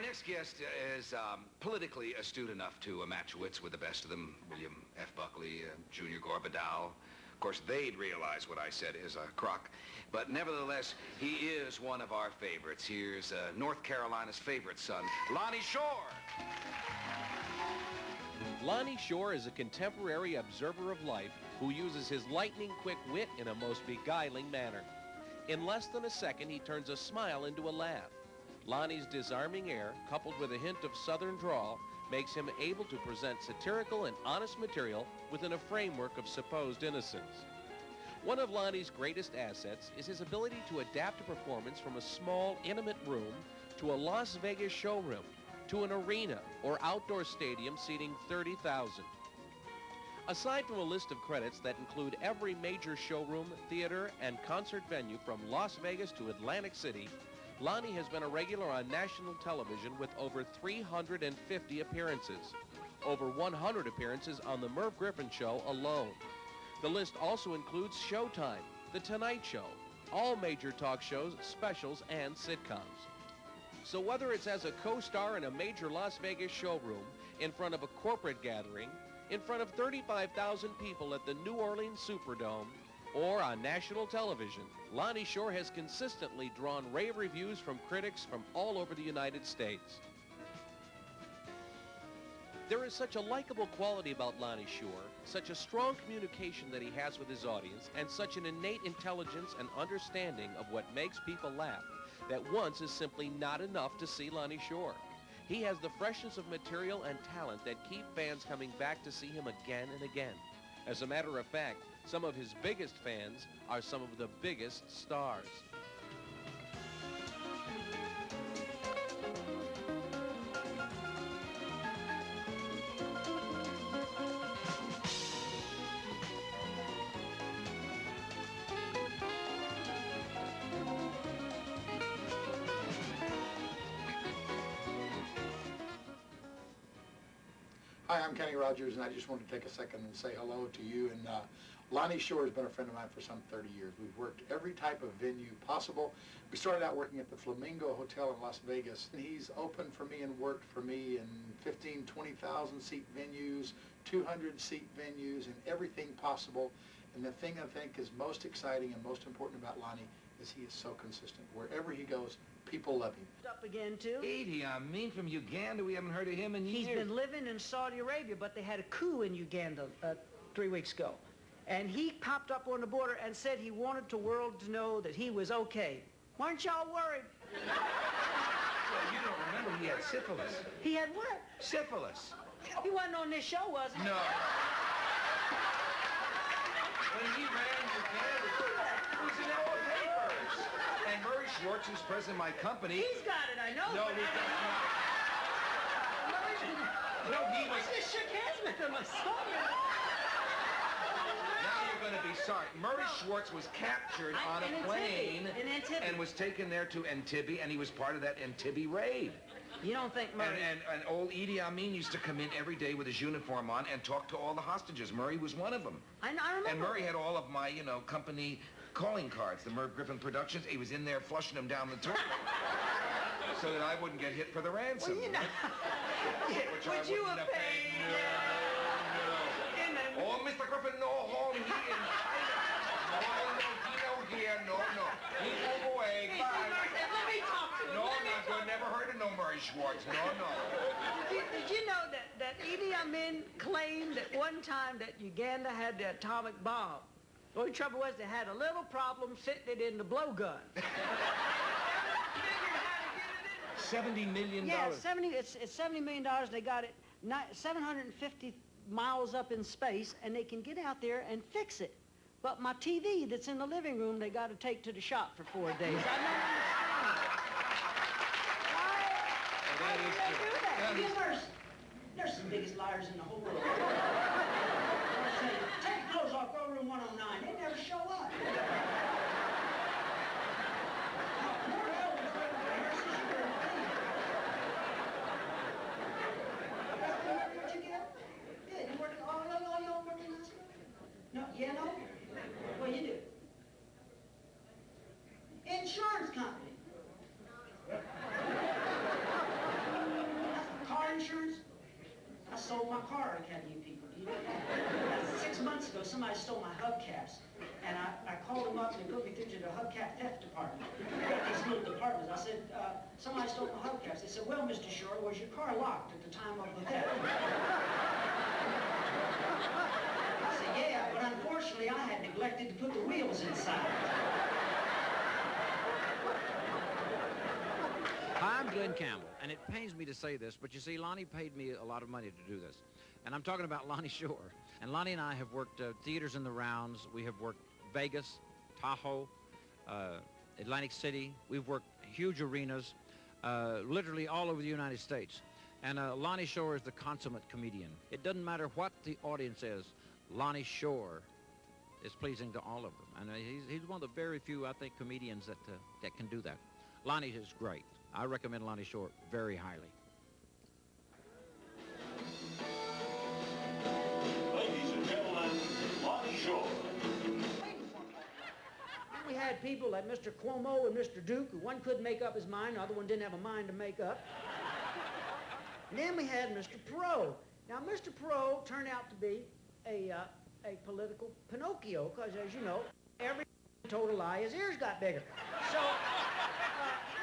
next guest is politically astute enough to match wits with the best of them. William F. Buckley, Junior Gore Vidal. Of course, they'd realize what I said is a crock. But nevertheless, he is one of our favorites. Here's North Carolina's favorite son, Lonnie Shorr. Lonnie Shorr is a contemporary observer of life who uses his lightning-quick wit in a most beguiling manner. In less than a second, he turns a smile into a laugh. Lonnie's disarming air, coupled with a hint of southern drawl, makes him able to present satirical and honest material within a framework of supposed innocence. One of Lonnie's greatest assets is his ability to adapt a performance from a small, intimate room to a Las Vegas showroom, to an arena or outdoor stadium seating 30,000. Aside from a list of credits that include every major showroom, theater, and concert venue from Las Vegas to Atlantic City, Lonnie has been a regular on national television with over 350 appearances, over 100 appearances on The Merv Griffin Show alone. The list also includes Showtime, The Tonight Show, all major talk shows, specials, and sitcoms. So whether it's as a co-star in a major Las Vegas showroom, in front of a corporate gathering, in front of 35,000 people at the New Orleans Superdome, or on national television, Lonnie Shorr has consistently drawn rave reviews from critics from all over the United States. There is such a likable quality about Lonnie Shorr, such a strong communication that he has with his audience, and such an innate intelligence and understanding of what makes people laugh, that once is simply not enough to see Lonnie Shorr. He has the freshness of material and talent that keep fans coming back to see him again and again. As a matter of fact, some of his biggest fans are some of the biggest stars. Hi, I'm Kenny Rogers, and I just wanted to take a second and say hello to you. And Lonnie Shorr has been a friend of mine for some 30 years. We've worked every type of venue possible. We started out working at the Flamingo Hotel in Las Vegas, and he's opened for me and worked for me in 15, 20,000 seat venues, 200 seat venues, and everything possible. And the thing I think is most exciting and most important about Lonnie is he is so consistent. Wherever he goes, people love him. Up again, too. Idi Amin from Uganda. We haven't heard of him in years. He's been living in Saudi Arabia, but they had a coup in Uganda 3 weeks ago. And he popped up on the border and said he wanted the world to know that he was okay. Weren't y'all worried? Well, you don't remember he had syphilis. He had what? Syphilis. He wasn't on this show, was he? No. When he ran Uganda, it was in our papers. And Murray Schwartz, who's president of my company... He's got it, I know. No, he does not. No, he was... I just shook hands with him. I saw him. Now you're going to be sorry. Murray Schwartz was captured on a plane and was taken there to Entebbe, and he was part of that Entebbe raid. You don't think Murray... And old Idi Amin used to come in every day with his uniform on and talk to all the hostages. Murray was one of them. I remember. And Murray had all of my, company calling cards, the Merv Griffin Productions. He was in there flushing them down the toilet so that I wouldn't get hit for the ransom. Well, you know... Which Would I you wouldn't have paid? No. Oh, Mr. Griffin, no, home, he in China. No, here, no. He move away. Bye. Let me talk to him. No, I never heard of no Murray Schwartz. No. Did you know that Idi Amin claimed at one time that Uganda had the atomic bomb? The only trouble was they had a little problem fitting it in the blowgun. $70 million. Yeah, it's $70 million. They got it 750 miles up in space, and they can get out there and fix it. But my TV that's in the living room, they got to take to the shop for 4 days. I don't understand. Why do they do that? There's the biggest liars in the whole world. Take your clothes off, go to room 109. They never show up. No, you know? What do you do? Insurance company. like having you people. Do you know that? 6 months ago, somebody stole my hubcaps. And I called them up and they put me through to the hubcap theft department. These little departments. I said, somebody stole my hubcaps. They said, well, Mr. Shorr, was your car locked at the time of the theft? I said, yeah, but unfortunately I had neglected to put the wheels inside. Hi, I'm Glenn Campbell, and it pains me to say this, but you see, Lonnie paid me a lot of money to do this. And I'm talking about Lonnie Shorr. And Lonnie and I have worked theaters in the rounds. We have worked Vegas, Tahoe, Atlantic City. We've worked huge arenas, literally all over the United States. And Lonnie Shorr is the consummate comedian. It doesn't matter what the audience is, Lonnie Shorr is pleasing to all of them. And he's one of the very few, I think, comedians that can do that. Lonnie is great. I recommend Lonnie Shorr very highly. Ladies and gentlemen, Lonnie Shorr. We had people like Mr. Cuomo and Mr. Duke, who one couldn't make up his mind, the other one didn't have a mind to make up. And then we had Mr. Perot. Now, Mr. Perot turned out to be a political Pinocchio, because as you know, every told a lie, his ears got bigger. So,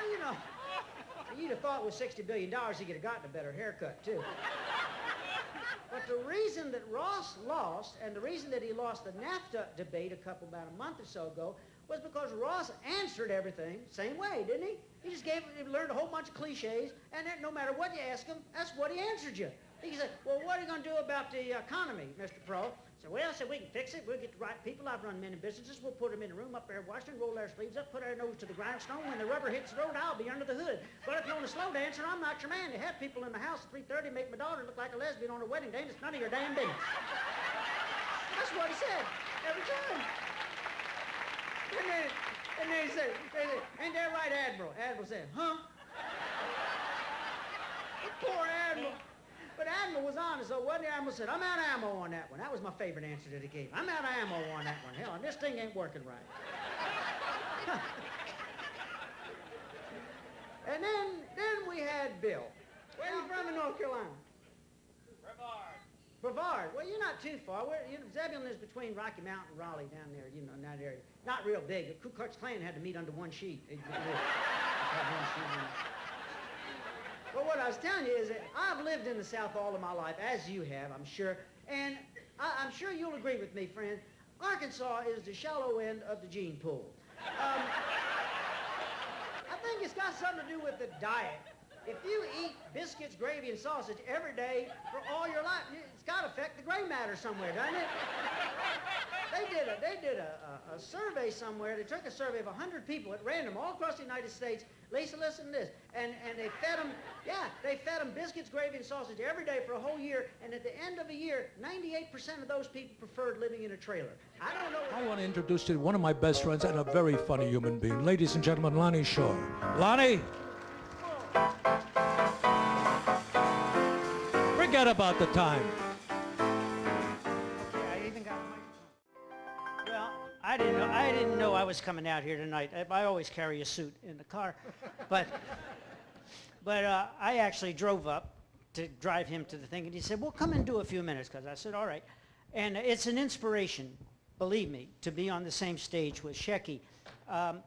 you know, you'd have thought with $60 billion he could have gotten a better haircut, too. But the reason that Ross lost, and the reason that he lost the NAFTA debate about a month or so ago, was because Ross answered everything same way, didn't he? He just learned a whole bunch of cliches, and no matter what you ask him, that's what he answered you. He said, well, what are you going to do about the economy, Mr. Perot? So, well, I said, we can fix it. We'll get the right people. I've run many businesses. We'll put them in a room up there in Washington, roll their sleeves up, put our nose to the grindstone. When the rubber hits the road, I'll be under the hood. But if you want a slow dancer, I'm not your man. They have people in the house at 3:30 make my daughter look like a lesbian on her wedding day, and it's none of your damn business. That's what he said every time. And then he said, ain't that right, Admiral? Admiral said, huh? Poor Admiral. But Admiral was honest, so what the Admiral said, I'm out of ammo on that one. That was my favorite answer that he gave. I'm out of ammo on that one. Hell, this thing ain't working right. And then we had Bill. Where are you from in North Carolina? Brevard. Well, you're not too far. Zebulon is between Rocky Mountain and Raleigh down there, you know, in that area. Not real big. The Ku Klux Klan had to meet under one sheet. But what I was telling you is that I've lived in the South all of my life, as you have, I'm sure. And I'm sure you'll agree with me, friend. Arkansas is the shallow end of the gene pool. I think it's got something to do with the diet. If you eat biscuits, gravy, and sausage every day for all your life, it's got to affect the gray matter somewhere, doesn't it? They did a survey somewhere. They took a survey of 100 people at random all across the United States. Lisa, listen to this. And they fed them biscuits, gravy, and sausage every day for a whole year. And at the end of a year, 98% of those people preferred living in a trailer. I don't know. I want to introduce you to one of my best friends and a very funny human being. Ladies and gentlemen, Lonnie Shorr. Lonnie? Forget about the time. I even got a microphone. Well, I didn't know I was coming out here tonight. I always carry a suit in the car, but I actually drove up to drive him to the thing, and he said, "Well, come and do a few minutes," because I said, "All right." And it's an inspiration, believe me, to be on the same stage with Shecky.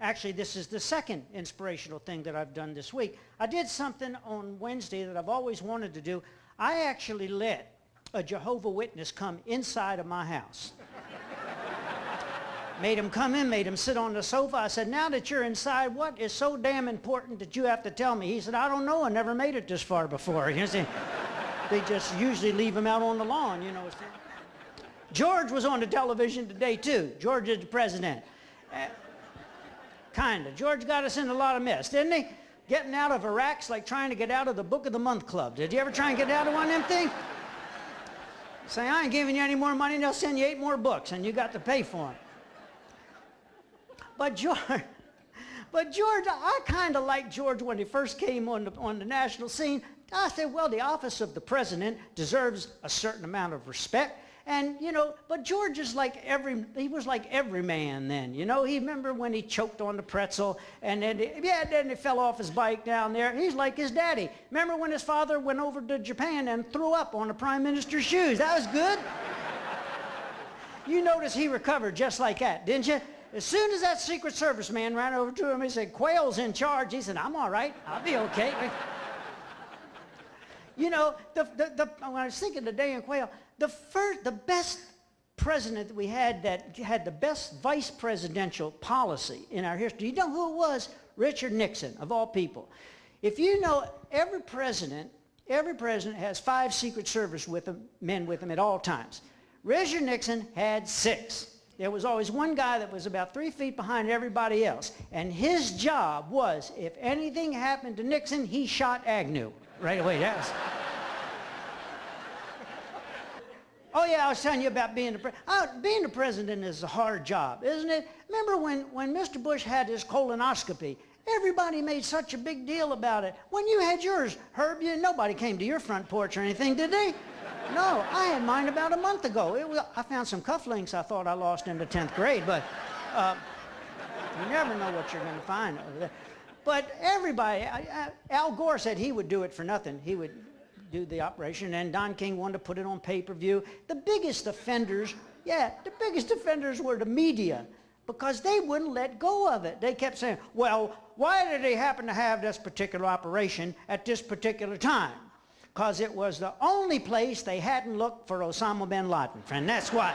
Actually, this is the second inspirational thing that I've done this week. I did something on Wednesday that I've always wanted to do. I actually let a Jehovah's Witness come inside of my house. Made him come in, made him sit on the sofa. I said, now that you're inside, what is so damn important that you have to tell me? He said, I don't know. I never made it this far before. You see, they just usually leave him out on the lawn, you know. George was on the television today, too. George is the president. Kinda. George got us in a lot of mess, didn't he? Getting out of Iraq's like trying to get out of the Book of the Month Club. Did you ever try and get out of one of them things? Say, I ain't giving you any more money, they'll send you 8 more books, and you got to pay for them. But George, I kind of liked George when he first came on the national scene. I said, well, the office of the president deserves a certain amount of respect, And, you know, but George is like he was like every man then, you know. He remember when he choked on the pretzel and then, then he fell off his bike down there. He's like his daddy. Remember when his father went over to Japan and threw up on the Prime Minister's shoes? That was good. You notice he recovered just like that, didn't you? As soon as that Secret Service man ran over to him, he said, Quayle's in charge. He said, I'm all right. I'll be okay. You know, when I was thinking today in Quayle, the best president that we had that had the best vice presidential policy in our history, you know who it was? Richard Nixon, of all people. If you know, every president has 5 Secret Service men with him at all times. Richard Nixon had 6. There was always one guy that was about 3 feet behind everybody else. And his job was, if anything happened to Nixon, he shot Agnew right away. That was... Oh yeah, I was telling you about being the president. Being the president is a hard job, isn't it? Remember when Mr. Bush had his colonoscopy? Everybody made such a big deal about it. When you had yours, Herb, nobody came to your front porch or anything, did they? No, I had mine about a month ago. I found some cufflinks I thought I lost in the 10th grade, but you never know what you're going to find over there. But everybody, Al Gore said he would do it for nothing. He would do the operation, and Don King wanted to put it on pay-per-view. The biggest offenders were the media, because they wouldn't let go of it. They kept saying, well, why did they happen to have this particular operation at this particular time? Because it was the only place they hadn't looked for Osama bin Laden, friend. That's why.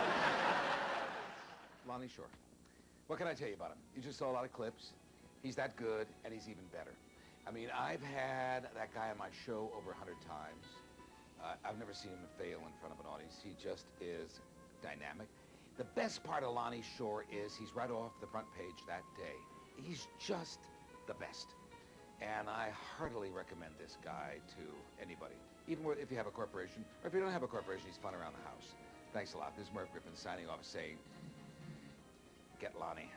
Lonnie Shorr. What can I tell you about him? You just saw a lot of clips. He's that good, and he's even better. I mean, I've had that guy on my show over 100 times. I've never seen him fail in front of an audience. He just is dynamic. The best part of Lonnie Shorr is he's right off the front page that day. He's just the best. And I heartily recommend this guy to anybody, even if you have a corporation, or if you don't have a corporation, he's fun around the house. Thanks a lot. This is Merv Griffin signing off saying, get Lonnie.